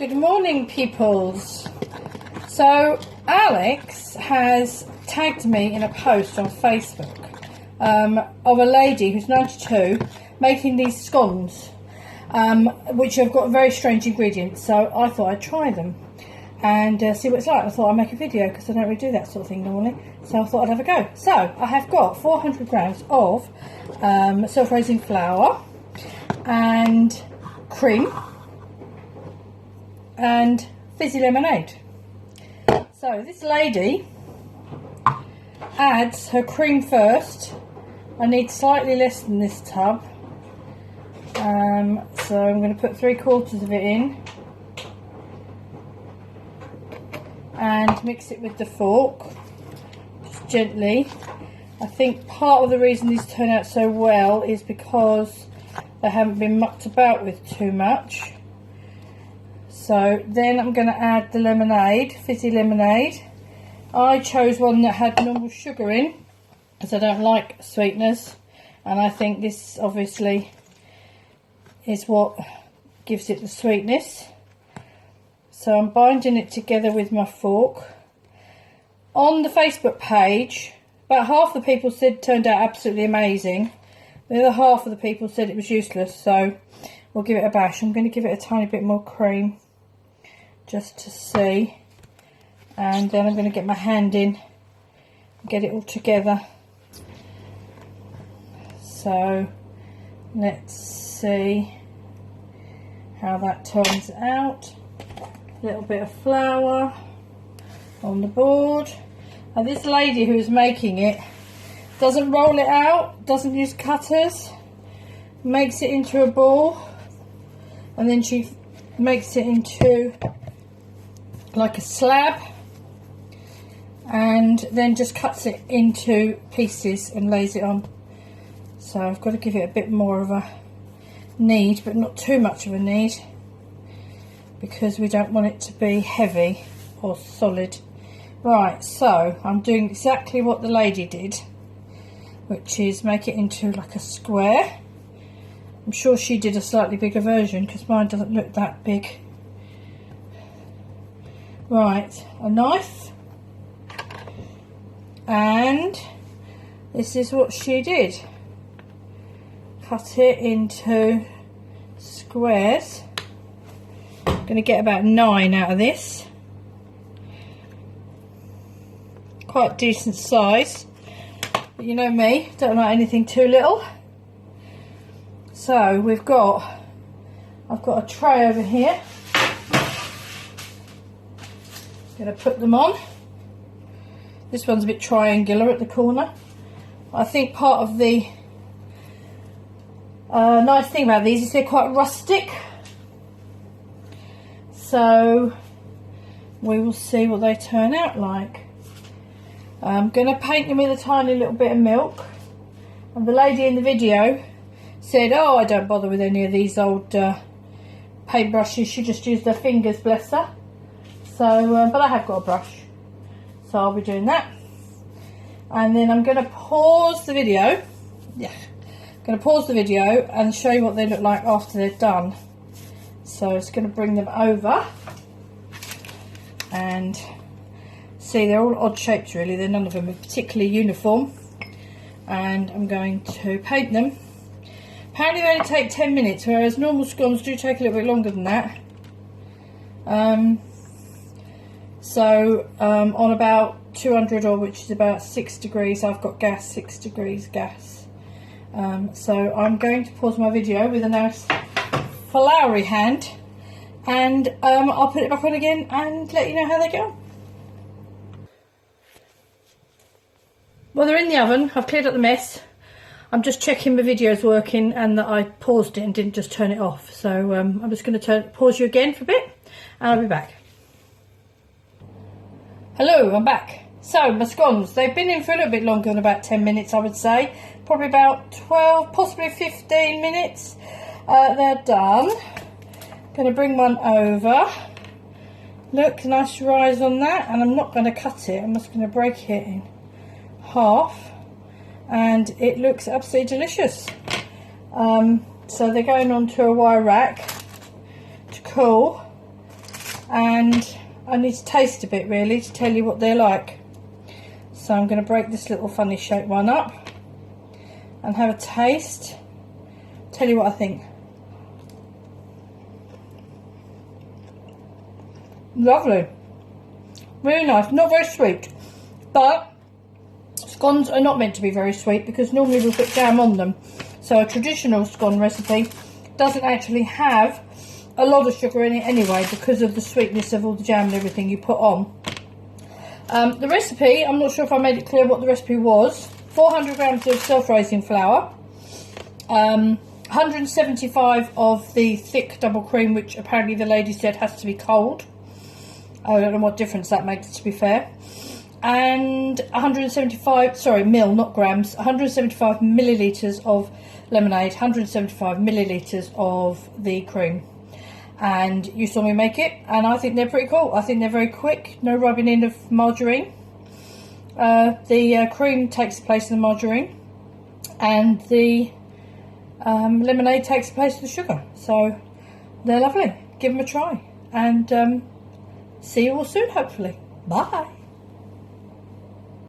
Good morning, peoples. So Alex has tagged me in a post on Facebook of a lady who's 92 making these scones, which have got very strange ingredients. So I thought I'd try them and see what it's like. I thought I'd make a video because I don't really do that sort of thing normally. So I thought I'd have a go. So I have got 400 grams of self-raising flour and cream and fizzy lemonade. So this lady adds her cream first. I need slightly less than this tub, so I'm going to put 3/4 of it in and mix it with the fork just gently. I think part of the reason these turn out so well is because they haven't been mucked about with too much. So then I'm going to add the lemonade, fizzy lemonade. I chose one that had normal sugar in because I don't like sweeteners, and I think this obviously is what gives it the sweetness. So I'm binding it together with my fork. On the Facebook page, about half the people said it turned out absolutely amazing. The other half of the people said it was useless, so we'll give it a bash. I'm going to give it a tiny bit more cream just to see, and then I'm going to get my hand in and get it all together. So let's see how that turns out. A little bit of flour on the board, and this lady who is making it doesn't roll it out, doesn't use cutters, makes it into a ball, and then she makes it into like a slab, and then just cuts it into pieces and lays it on. So I've got to give it a bit more of a knead, but not too much of a knead, because we don't want it to be heavy or solid. Right, so I'm doing exactly what the lady did, which is make it into like a square. I'm sure she did a slightly bigger version because mine doesn't look that big. Right, a knife, and this is what she did. Cut it into squares. I'm going to get about 9 out of this. Quite decent size, but you know me, don't like anything too little. So I've got a tray over here. Going to put them on. This one's a bit triangular at the corner. I think part of the nice thing about these is they're quite rustic. So we will see what they turn out like. I'm going to paint them with a tiny little bit of milk. And the lady in the video said, oh, I don't bother with any of these old paint brushes. She just used her fingers, bless her. So, but I have got a brush, so I'll be doing that. And then I'm going to pause the video. Yeah, I'm going to pause the video and show you what they look like after they're done. So it's going to bring them over and see, they're all odd shapes really. They're none of them are particularly uniform. And I'm going to paint them. Apparently they only take 10 minutes, whereas normal scones do take a little bit longer than that. On about 200, or which is about 6 degrees, I've got gas, 6 degrees gas. So I'm going to pause my video with a nice floury hand, and I'll put it back on again and let you know how they go. Well, they're in the oven. I've cleared up the mess. I'm just checking my video's working and that I paused it and didn't just turn it off. So I'm just going to pause you again for a bit and I'll be back. Hello, I'm back. So my scones, they've been in for a little bit longer than about 10 minutes, I would say. Probably about 12, possibly 15 minutes. They're done. Going to bring one over. Look, nice rise on that, and I'm not going to cut it. I'm just going to break it in half, and it looks absolutely delicious. So they're going onto a wire rack to cool, and I need to taste a bit really to tell you what they're like. So I'm going to break this little funny shaped one up and have a taste. Tell you what I think. Lovely, really nice. Not very sweet, but scones are not meant to be very sweet because normally we'll put jam on them. So a traditional scone recipe doesn't actually have a lot of sugar in it anyway because of the sweetness of all the jam and everything you put on. The recipe, I'm not sure if I made it clear what the recipe was. 400 grams of self-raising flour, 175 of the thick double cream, which apparently the lady said has to be cold. I don't know what difference that makes, to be fair. And 175, sorry, mil, not grams, 175 millilitres of lemonade, 175 millilitres of the cream. And you saw me make it, and I think they're pretty cool. I think they're very quick, no rubbing in of margarine. The cream takes the place of the margarine, and the lemonade takes the place of the sugar. So they're lovely. Give them a try, and see you all soon, hopefully. Bye.